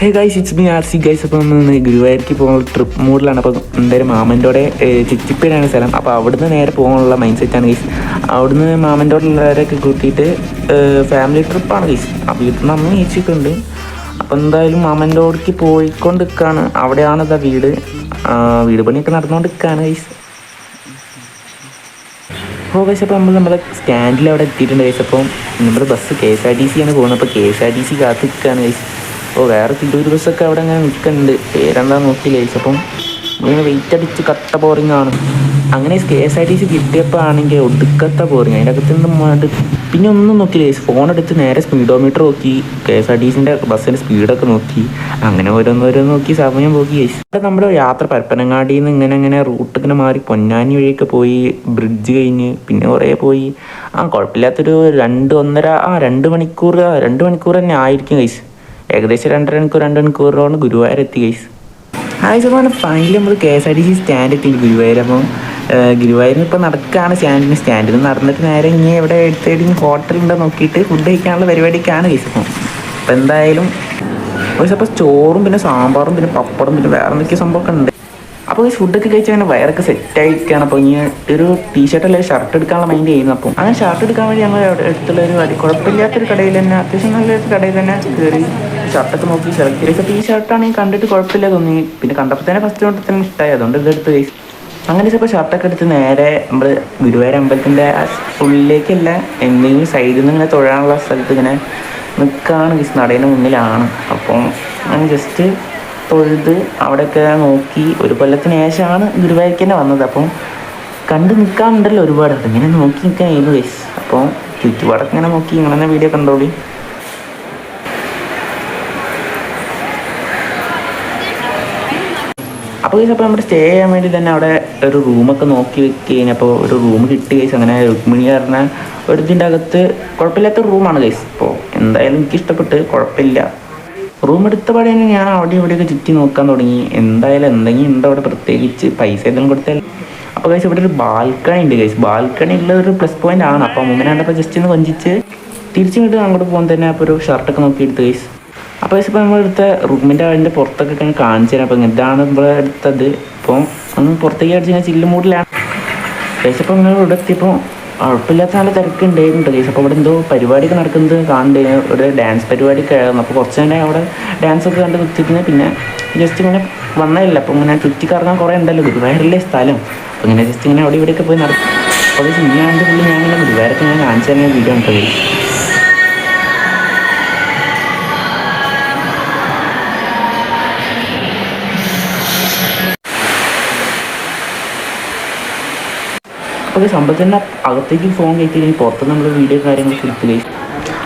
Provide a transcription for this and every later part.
Hey guys, it's me R C guys. അപ്പോൾ നമ്മൾ ഗുരുവായൂർക്ക് പോകുന്ന ട്രിപ്പ് മൂഡിലാണ്. അപ്പോൾ എന്തായാലും മാമൻ്റോടെ ചിച്ചിപ്പേടാണ് സ്ഥലം. അപ്പോൾ അവിടുന്ന് നേരെ പോകാനുള്ള മൈൻഡ് സെറ്റാണ് ഗൈസ്. അവിടുന്ന് മാമൻ്റോടുള്ളവരൊക്കെ കൂട്ടിയിട്ട് ഫാമിലി ട്രിപ്പാണ് ഗൈസ്. അപ്പോൾ വീട്ടിൽ നിന്ന് അമ്മ ചേച്ചിയൊക്കെ ഉണ്ട്. അപ്പോൾ എന്തായാലും മാമൻ്റോടേക്ക് പോയിക്കൊണ്ട് നിൽക്കുകയാണ്. അവിടെയാണ് ഇതാ വീട് പണിയൊക്കെ നടന്നുകൊണ്ടിരിക്കുകയാണ് ഗൈസ്. അപ്പോൾ ഗൈസ്, അപ്പോൾ നമ്മുടെ സ്റ്റാൻഡിൽ അവിടെ എത്തിയിട്ടുണ്ട് ഗൈസ്. അപ്പം നമ്മുടെ ബസ് KSRTC ആണ് പോകുന്നത്. അപ്പോൾ KSRTC കാത്ത് നിൽക്കുകയാണ് ഗൈസ്. അപ്പോൾ വേറെ തിരൂർ ബസ്സൊക്കെ അവിടെ അങ്ങനെ നിൽക്കുന്നുണ്ട്, പേരെന്താന്ന് നോക്കിയില്ല ഗൈസ്. അപ്പം ഇങ്ങനെ വെയിറ്റ് അടിച്ച് കട്ട ബോറിംഗ് ആണ്. അങ്ങനെ KSRTC കിട്ടിയപ്പോൾ ആണെങ്കിൽ ഒടുക്കത്ത ബോറിങ്. അതിൻ്റെ അകത്ത് നിന്ന് പിന്നെ ഒന്നും നോക്കിയില്ല ഗൈസ്. ഫോൺ എടുത്ത് നേരെ സ്പീഡോമീറ്റർ നോക്കി, KSRTCൻ്റെ ബസ്സിൻ്റെ സ്പീഡൊക്കെ നോക്കി, അങ്ങനെ ഓരോന്നോരോന്ന് നോക്കി സമയം പോക്കി ഗൈസ്. ഇവിടെ നമ്മുടെ യാത്ര പരപ്പനങ്ങാടിയിൽ നിന്ന് ഇങ്ങനെ റൂട്ട് ഇങ്ങനെ മാറി പൊന്നാനി വഴിയൊക്കെ പോയി, ബ്രിഡ്ജ് കഴിഞ്ഞ് പിന്നെ കുറേ പോയി. കുഴപ്പമില്ലാത്തൊരു 2 മണിക്കൂർ തന്നെ ആയിരിക്കും ഗൈസ്. ഏകദേശം 2 മണിക്കൂറോട് ഗുരുവായൂർ എത്തി ഗൈസ്. ആവശ്യമാണ് ഫൈനലി നമ്മൾ KSRTC സ്റ്റാൻഡ് എത്തി ഗുരുവായൂർ. അപ്പം ഗുരുവായൂരിന് ഇപ്പോൾ നടക്കുകയാണ് സ്റ്റാൻഡിൽ നിന്ന് നടന്നിട്ട് നേരെ ഇനി എവിടെ എടുത്തേടി ഹോട്ടലുണ്ടോ നോക്കിയിട്ട് ഫുഡ് കഴിക്കാനുള്ള പരിപാടിക്കാണ് ഗൈസ്. അപ്പോൾ എന്തായാലും അപ്പോൾ ചോറും പിന്നെ സാമ്പാറും പിന്നെ പപ്പടം പിന്നെ വേറെ എന്തൊക്കെയോ സംഭവമൊക്കെ ഉണ്ട്. അപ്പോൾ ഈ ഫുഡൊക്കെ കഴിച്ചാൽ അങ്ങനെ വയറൊക്കെ സെറ്റായിരിക്കുകയാണ്. അപ്പോൾ ഇനി ഒരു ടീഷർട്ട് അല്ലെങ്കിൽ ഷർട്ട് എടുക്കാനുള്ള മൈൻഡ് ചെയ്യുന്നു. അപ്പം അങ്ങനെ ഷർട്ട് എടുക്കാൻ വേണ്ടി ഞങ്ങൾ അടുത്തുള്ളൊരു കുഴപ്പമില്ലാത്തൊരു കടയിൽ തന്നെ, അത്യാവശ്യം നല്ലൊരു കടയിൽ തന്നെ കയറി ഷർട്ടൊക്കെ നോക്കി സെലക്ട് ചെയ്ത്. അപ്പോൾ ഈ ഷർട്ടാണെങ്കിൽ കണ്ടിട്ട് കുഴപ്പമില്ല തോന്നി. പിന്നെ കണ്ടപ്പോൾ തന്നെ ഫസ്റ്റ് തൊട്ട് തന്നെ ഇഷ്ടമായി, അതുകൊണ്ട് ഇതെടുത്ത് കഴിച്ചു. അങ്ങനെ ചിലപ്പോൾ ഷർട്ടൊക്കെ എടുത്ത് നേരെ നമ്മൾ ഗുരുവായൂർ അമ്പലത്തിൻ്റെ ഉള്ളിലേക്കല്ല, എന്തെങ്കിലും സൈഡിൽ നിന്ന് ഇങ്ങനെ തൊഴാനുള്ള സ്ഥലത്ത് ഇങ്ങനെ നിൽക്കുകയാണ് ഗൈസ്. നടേൻ്റെ മുന്നിലാണ്. അപ്പം അങ്ങനെ ജസ്റ്റ് തൊഴുത് അവിടെയൊക്കെ നോക്കി. ഒരു കൊല്ലത്തിന് ശേഷമാണ് ഗുരുവായൂർക്ക് തന്നെ വന്നത്. അപ്പം കണ്ട് നിൽക്കാറുണ്ടല്ലോ ഒരുപാട്, അതിങ്ങനെ നോക്കി നിൽക്കാനായിരുന്നു ഗൈസ്. അപ്പോൾ ചുറ്റുപാടൊക്കെ ഇങ്ങനെ നോക്കി ഇങ്ങനെ വീഡിയോ കണ്ടോളി. അപ്പോൾ ഗൈസ്, അപ്പോൾ നമ്മുടെ സ്റ്റേ ചെയ്യാൻ വേണ്ടി തന്നെ അവിടെ ഒരു റൂമൊക്കെ നോക്കി വെക്കുകയും അപ്പോൾ ഒരു റൂം കിട്ടി ഗൈസ്. അങ്ങനെ രുക്മിണി പറഞ്ഞ ഒരു ഇതിൻ്റെ അകത്ത് കുഴപ്പമില്ലാത്ത റൂമാണ് ഗൈസ്. അപ്പോൾ എന്തായാലും എനിക്ക് ഇഷ്ടപ്പെട്ട്, കുഴപ്പമില്ല. റൂം എടുത്ത പാടെ തന്നെ ഞാൻ അവിടെ ഇവിടെയൊക്കെ ചുറ്റി നോക്കാൻ തുടങ്ങി. എന്തായാലും എന്തെങ്കിലും ഉണ്ടോ അവിടെ, പ്രത്യേകിച്ച് പൈസ എന്തെങ്കിലും കൊടുത്താൽ. അപ്പോൾ ഗൈസ് ഇവിടെ ഒരു ബാൽക്കണി ഉണ്ട് ഗൈസ്. ബാൽക്കണി ഉള്ളൊരു പ്ലസ് പോയിന്റ് ആണ്. അപ്പോൾ അങ്ങനെ കണ്ടപ്പോൾ ജസ്റ്റ് ഒന്ന് കൊഞ്ചിച്ച് തിരിച്ചു വിട്ട് അങ്ങോട്ട് പോകാൻ തന്നെ അപ്പോൾ ഒരു ഷർട്ടൊക്കെ നോക്കി എടുത്ത് ഗൈസ്. അപ്പോൾ ഗൈസ്, ഇപ്പോൾ നമ്മളെടുത്ത റൂമിൻ്റെ അതിൻ്റെ പുറത്തൊക്കെ ഇങ്ങനെ കാണിച്ചു തരാം. അപ്പോൾ ഇതാണ് നമ്മൾ എടുത്തത്. അപ്പോൾ ഒന്ന് പുറത്തേക്ക് അടിച്ച് ഞാൻ ചില്ല് മൂഡിലാണ് ഗൈസ്. അപ്പോൾ നിങ്ങൾ ഇവിടെ എത്തിയപ്പോൾ കുഴപ്പമില്ലാത്ത നല്ല തിരക്കുണ്ടായിരുന്നു ഗൈസ്. അപ്പോൾ ഇവിടെ എന്തോ പരിപാടിയൊക്കെ നടക്കുന്നത് കാണണ്ടേ, ഒരു ഡാൻസ് പരിപാടിയൊക്കെ ആയിരുന്നു. അപ്പോൾ കുറച്ച് തന്നെ അവിടെ ഡാൻസൊക്കെ കണ്ട് കുത്തിയിരുന്നത്. പിന്നെ ജസ്റ്റ് ഇങ്ങനെ വന്നതല്ല, അപ്പോൾ ഇങ്ങനെ ചുറ്റി കറങ്ങാൻ കുറേ ഉണ്ടല്ലോ ഗുരുവായൂരിലെ സ്ഥലം. അപ്പോൾ ഇങ്ങനെ ജസ്റ്റ് ഇങ്ങനെ അവിടെ ഇവിടെയൊക്കെ പോയി നടക്കും. അപ്പോൾ ഇനിയാണ്ട് പുള്ളി ഞാനിങ്ങനെ ഗുരുവായൂരൊക്കെ ഞാൻ കാണിച്ചു തന്നെ വീഡിയോ ഉണ്ട് ഗൈസ്. അപ്പോൾ സംഭവത്തിൻ്റെ അകത്തേക്ക് ഫോൺ കയറ്റി പുറത്ത് നമ്മൾ വീഡിയോ കാര്യങ്ങളൊക്കെ എടുത്ത് കഴിച്ചു.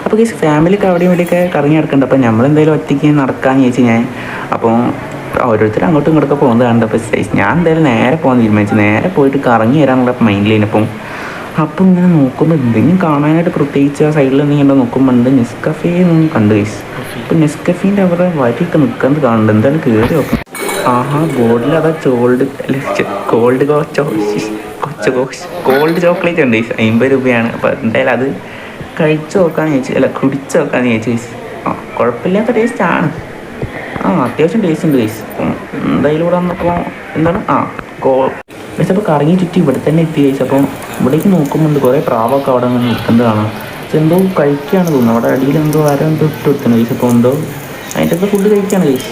അപ്പോൾ ഗൈസ്, ഫാമിലിക്ക് അവിടെയും ഇവിടെയൊക്കെ കറങ്ങി നടക്കുന്നുണ്ട്. അപ്പോൾ നമ്മളെന്തായാലും ഒറ്റയ്ക്ക് നടക്കാമെന്ന് ചോദിച്ചു ഞാൻ. അപ്പോൾ ഓരോരുത്തർ അങ്ങോട്ടും ഇങ്ങോട്ടൊക്കെ പോകുന്നത് കണ്ടപ്പോൾ ഞാൻ എന്തായാലും നേരെ പോകാൻ തീരുമാനിച്ചു. നേരെ പോയിട്ട് കറങ്ങി വരാനുള്ള മൈൻഡിലായിരുന്നു. അപ്പം ഇങ്ങനെ നോക്കുമ്പോൾ എന്തെങ്കിലും കാണാനായിട്ട് പ്രത്യേകിച്ച് ആ സൈഡിൽ എന്തെങ്കിലും ഉണ്ടോ നോക്കുമ്പോൾ ഉണ്ട് നെസ്കഫേ എന്നൊന്നും കണ്ടു ഗൈസ്. അപ്പോൾ നെസ്കഫീൻ്റെ അവരുടെ വരിയൊക്കെ നിൽക്കുന്നത് കാണുന്നുണ്ട്. എന്തായാലും കയറി നോക്കണം. ആഹാ, ബോർഡിൽ അതാ കോൾഡ് ചോക്ലേറ്റ് ഉണ്ട് ഗൈസ്. 50 രൂപയാണ്. അപ്പോൾ എന്തായാലും അത് കഴിച്ച് നോക്കാമെന്ന് ചോദിച്ചു, അല്ല കുടിച്ച് നോക്കാമെന്ന് ചോദിച്ചു ഗൈസ്. കുഴപ്പമില്ലാത്ത ടേസ്റ്റാണ്. അത്യാവശ്യം ടേസ്റ്റ് ഉണ്ട് ഗൈസ്. അപ്പം എന്തായാലും ഇവിടെ വന്നപ്പോൾ എന്താണ് ഗൈസ്, അപ്പോൾ കറങ്ങി ചുറ്റി ഇവിടെ തന്നെ എത്തി ഗൈസ്. അപ്പം ഇവിടേക്ക് നോക്കുമ്പോൾ കുറേ പ്രാവൊക്കെ അവിടെ അങ്ങനെ നിൽക്കുന്നത് കാണാം. പക്ഷെ എന്തോ കഴിക്കുകയാണ് തോന്നുന്നു. അവിടെ അടിയിൽ എന്തോ എന്തോ ഇട്ട് കൊടുക്കണം ഗൈസ്. അപ്പോൾ എന്തോ അതിൻ്റെ ഒക്കെ ഫുഡ് കഴിക്കുകയാണ് ഗൈസ്.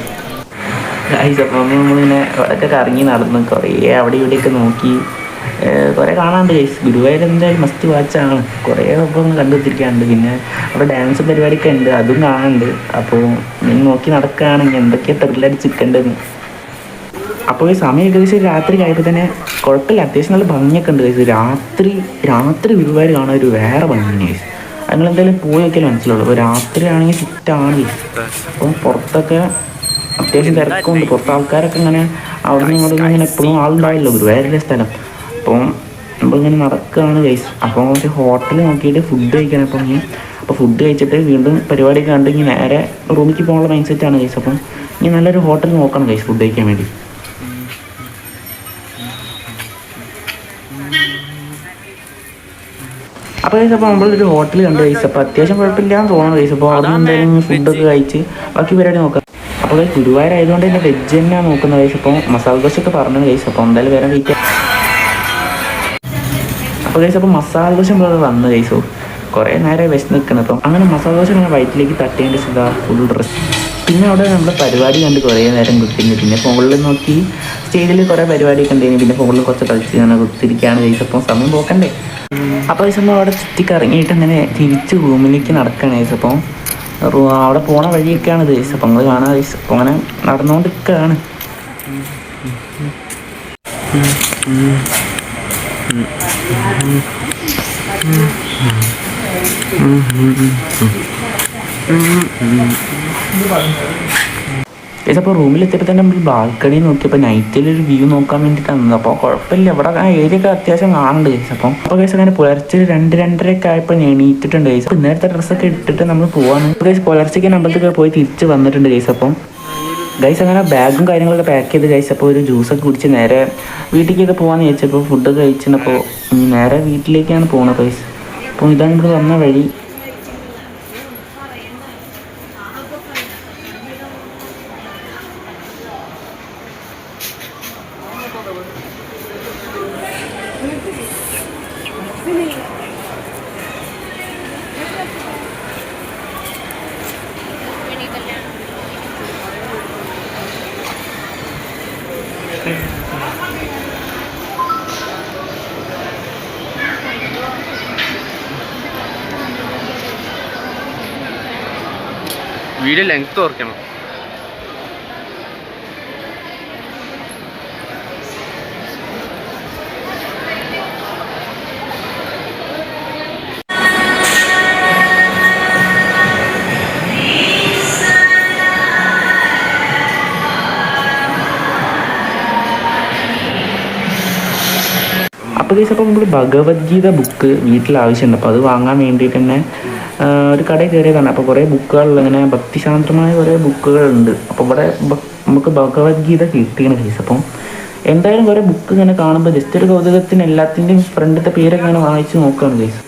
അപ്പോൾ നമ്മളിങ്ങനെ അവിടെയൊക്കെ കറങ്ങി നടന്ന് കുറേ അവിടെ ഇവിടെയൊക്കെ നോക്കി കുറേ കാണാണ്ട് ഗൈസ്. ഗുരുവായൂർ എന്തായാലും മസ്റ്റ് വാച്ചാണ്. കുറേ സംഭവം കണ്ടുവച്ചിരിക്കാനുണ്ട്. പിന്നെ അവിടെ ഡാൻസ് പരിപാടിയൊക്കെ ഉണ്ട്, അതും കാണാനുണ്ട്. അപ്പോൾ നീ നോക്കി നടക്കുകയാണെങ്കിൽ എന്തൊക്കെയാണ് ത്രില്ലടിച്ചിരിക്കേണ്ടതെന്ന്. അപ്പോൾ ഈ സമയം ഏകദേശം രാത്രി കഴിയുമ്പോൾ തന്നെ കുഴപ്പമില്ല, അത്യാവശ്യം നല്ല ഭംഗിയൊക്കെ ഉണ്ട് ഗൈസ്. രാത്രി ഗുരുവായൂർ കാണാൻ ഒരു വേറെ ഭംഗിയാണ് ഗൈസ്. നിങ്ങളെന്തായാലും പോയി നോക്കിയാലും മനസ്സിലുള്ളൂ. അപ്പോൾ രാത്രി ആണെങ്കിൽ ഫിറ്റാണ് ഗൈസ്. അപ്പം പുറത്തൊക്കെ അത്യാവശ്യം തിരക്കുണ്ട്. പുറത്ത് ആൾക്കാരൊക്കെ ഇങ്ങനെ അവിടെ നിന്ന് ഇങ്ങോട്ട് ഇങ്ങനെ എപ്പോഴും ആളുണ്ടാവില്ലോ ഗുരുവായൂരിലെ സ്ഥലം. അപ്പം നമ്മളിങ്ങനെ നടക്കുകയാണ് ഗൈസ്. അപ്പോൾ ഒരു ഹോട്ടൽ നോക്കിയിട്ട് ഫുഡ് കഴിക്കണം. അപ്പോൾ ഫുഡ് കഴിച്ചിട്ട് വീണ്ടും പരിപാടിയൊക്കെ കണ്ട് ഇനി നേരെ റൂമിലേക്ക് പോകാനുള്ള മൈൻഡ് സെറ്റാണ് ഗൈസ്. അപ്പം ഇനി നല്ലൊരു ഹോട്ടൽ നോക്കണം ഗൈസ് ഫുഡ് കഴിക്കാൻ വേണ്ടി. അപ്പോൾ ഗൈസ്, അപ്പോൾ നമ്മളൊരു ഹോട്ടൽ കണ്ട് ഗൈസ്. അപ്പോൾ അത്യാവശ്യം കുഴപ്പമില്ലാന്ന് തോന്നുന്നു ഗൈസ്. അപ്പോൾ അവിടെ നിന്ന് എന്തായാലും ഫുഡൊക്കെ കഴിച്ച് ബാക്കി പരിപാടി നോക്കാം. അപ്പോൾ അപ്പോൾ ഗുരുവായൂരായതുകൊണ്ട് തന്നെ വെജ് തന്നെയാണ് നോക്കുന്നത് ഗൈസ്. അപ്പോൾ മസാല ദോശയൊക്കെ പറഞ്ഞു ഗൈസ്. അപ്പോൾ എന്തായാലും വേറെ വെയിറ്റ്. അപ്പോൾ ഗൈസ് അപ്പോൾ മസാല ദോശ നമ്മൾ വന്നു ഗൈസോ. കുറേ നേരം വിശന്ന് നിൽക്കണം. അപ്പം അങ്ങനെ മസാല ദോശ ഇങ്ങനെ വയറ്റിലേക്ക് തട്ടേണ്ട സുധാ ഫുൾ ഡ്രസ്. പിന്നെ അവിടെ നമ്മുടെ പരിപാടി കണ്ട് കുറേ നേരം കുത്തിരുന്നു. പിന്നെ ഫോണിൽ നോക്കി സ്റ്റേജിൽ കുറേ പരിപാടിയൊക്കെ ഉണ്ടായിരുന്നു. പിന്നെ ഫോണിൽ കുറച്ച് കളിച്ച് ഇങ്ങനെ കുത്തിരിക്കുകയാണ് ഗൈസ്. അപ്പോൾ സമയം പോക്കണ്ടേ. അപ്പോൾ ഗൈസ് നമ്മൾ അവിടെ ചുറ്റിക്കറങ്ങിയിട്ട് അങ്ങനെ തിരിച്ച് റൂമിലേക്ക് നടക്കുകയാണ് ഗൈസ്. അപ്പം അവിടെ പോണ വഴിയൊക്കെയാണ് ഗൈസ്. അപ്പം നമ്മൾ കാണാൻ ഗൈസ്. അപ്പോൾ അങ്ങനെ നടന്നുകൊണ്ടിരിക്കുകയാണ്. അപ്പോൾ റൂമിലെത്തിയപ്പോൾ തന്നെ നമ്മൾ ബാൽക്കണി നോക്കിയപ്പോൾ നൈറ്റിലൊരു വ്യൂ നോക്കാൻ വേണ്ടിയിട്ടാണ്. അപ്പോൾ കുഴപ്പമില്ല, ഇവിടെ ആ ഏരിയ ഒക്കെ അത്യാവശ്യം കാണുന്നുണ്ട് ഗൈസ്. അപ്പോൾ ഗൈസ് അങ്ങനെ പുലർച്ചെ 2-2:30 ആയപ്പോൾ എണീറ്റിട്ടുണ്ട് ഗൈസ്. അപ്പോൾ ഇന്നേരത്തെ ഡ്രസ്സൊക്കെ ഇട്ടിട്ട് നമ്മൾ പോവാണ് ഗൈസ്. പുലർച്ചയ്ക്ക് അമ്പലത്തൊക്കെ പോയി തിരിച്ച് വന്നിട്ടുണ്ട് ഗൈസ്. അപ്പം ഗൈസ് അങ്ങനെ ബാഗും കാര്യങ്ങളൊക്കെ പാക്ക് ചെയ്ത് ഗൈസ്. അപ്പോൾ ഒരു ജ്യൂസൊക്കെ കുടിച്ച് നേരെ വീട്ടിലേക്കൊക്കെ പോകാമെന്ന് ചോദിച്ചപ്പോൾ ഫുഡൊക്കെ കഴിച്ചിട്ടപ്പോൾ നേരെ വീട്ടിലേക്കാണ് പോകുന്നത് ഗൈസ്. അപ്പോൾ ഇതാണ് ഇവിടെ വന്ന വഴി. വീഡിയോ ലെങ്ത് ഓർക്കണം. അപ്പോൾ ഗൈസ് അപ്പോൾ നമ്മൾ ഭഗവത്ഗീത ബുക്ക് വീട്ടിൽ ആവശ്യമുണ്ട്. അപ്പോൾ അത് വാങ്ങാൻ വേണ്ടിയിട്ട് തന്നെ ഒരു കടയിൽ കയറിയതാണ്. അപ്പോൾ കുറേ ബുക്കുകളിൽ ഇങ്ങനെ ഭക്തിശാസ്ത്രമായ കുറേ ബുക്കുകളുണ്ട്. അപ്പോൾ ഇവിടെ നമുക്ക് ഭഗവത്ഗീത കിട്ടിയാണ് ഗൈസ്. അപ്പം എന്തായാലും കുറേ ബുക്ക് ഇങ്ങനെ കാണുമ്പോൾ ജസ്റ്റ് ഒരു കൗതുകത്തിന് എല്ലാത്തിൻ്റെയും ഫ്രണ്ടിലത്തെ പേരൊക്കെ ഇങ്ങനെ വായിച്ച് നോക്കുകയാണ് ഗൈസ്.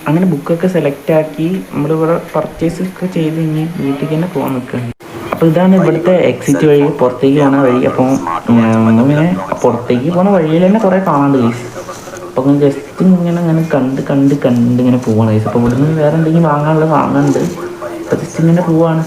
അങ്ങനെ ബുക്കൊക്കെ സെലക്ട് ആക്കി നമ്മളിവിടെ പർച്ചേസ് ഒക്കെ ചെയ്ത് കഴിഞ്ഞ് വീട്ടിലേക്ക് തന്നെ പോകാൻ നിൽക്കുകയാണ്. അപ്പോൾ ഇതാണ് ഇവിടുത്തെ എക്സിറ്റ് വഴി, പുറത്തേക്ക് പോകുന്ന വഴി. അപ്പോൾ ഇങ്ങനെ പുറത്തേക്ക് പോകുന്ന വഴിയിൽ തന്നെ കുറേ കാണാണ്ട് ഗൈസ്. അപ്പോൾ ജസ്റ്റ് ഇങ്ങനെ കണ്ട് ഇങ്ങനെ പോവാണ് ഗൈസ്. അപ്പോൾ ഇവിടുന്ന് വേറെ എന്തെങ്കിലും വാങ്ങാനുള്ളത് വാങ്ങാനുണ്ട്. അപ്പോൾ ജസ്റ്റ് ഇങ്ങനെ പോവാണ്.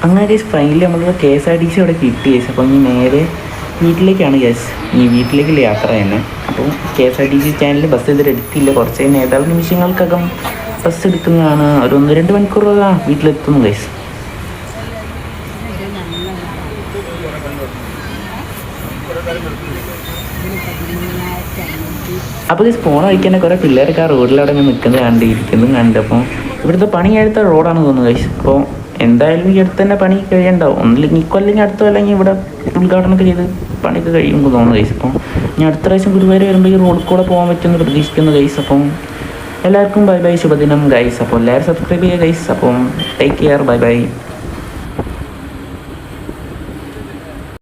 അങ്ങനെ ഗൈസ് ഫൈനലി നമ്മൾ KSRTC അവിടെ കിട്ടി ഗൈസ്. അപ്പോൾ ഇനി നേരെ വീട്ടിലേക്കാണ് ഗൈസ്. ഈ വീട്ടിലേക്കുള്ള യാത്ര തന്നെ. അപ്പോൾ KSRTC സ്റ്റാൻഡിൽ ബസ് ഇതിൽ എടുത്തില്ല. കുറച്ച് ഏതാനും നിമിഷങ്ങൾക്കകം ബസ് എടുക്കുന്നതാണ്. ഒരു 1-2 മണിക്കൂർ വീട്ടിലെത്തുന്നു ഗൈസ്. അപ്പോൾ ഗൈസ് പോണ വഴിക്ക് തന്നെ കുറേ പിള്ളേരൊക്കെ ആ റോഡിലവിടെ നിൽക്കുന്നത് കണ്ട്. അപ്പോൾ ഇവിടുത്തെ പണി അടുത്ത റോഡാണ് തോന്നുന്നത് ഗൈസ്. അപ്പോൾ എന്തായാലും ഈ അടുത്ത് തന്നെ പണി കഴിയണ്ടാവും. ഒന്നില്ലെങ്കിൽ ഇക്കൊല്ലെങ്കിൽ അടുത്തോ അല്ലെങ്കിൽ ഇവിടെ ഉദ്ഘാടനമൊക്കെ ചെയ്ത് പണിയൊക്കെ കഴിയുമ്പോൾ തോന്നുന്നു ഗൈസ്. അപ്പം ഞാൻ അടുത്ത പ്രാവശ്യം ഗുരുവായൂർ വരുമ്പോൾ ഈ റോഡിൽ കൂടെ പോകാൻ പറ്റുമെന്ന് പ്രതീക്ഷിക്കുന്നു ഗൈസ്. അപ്പം എല്ലാവർക്കും ബൈ ബൈ, ശുഭദിനം ഗൈസ്. അപ്പോൾ എല്ലാവരും സബ്സ്ക്രൈബ് ചെയ്യുക ഗൈസ്. അപ്പം ടേക്ക് കെയർ, ബൈ ബൈ.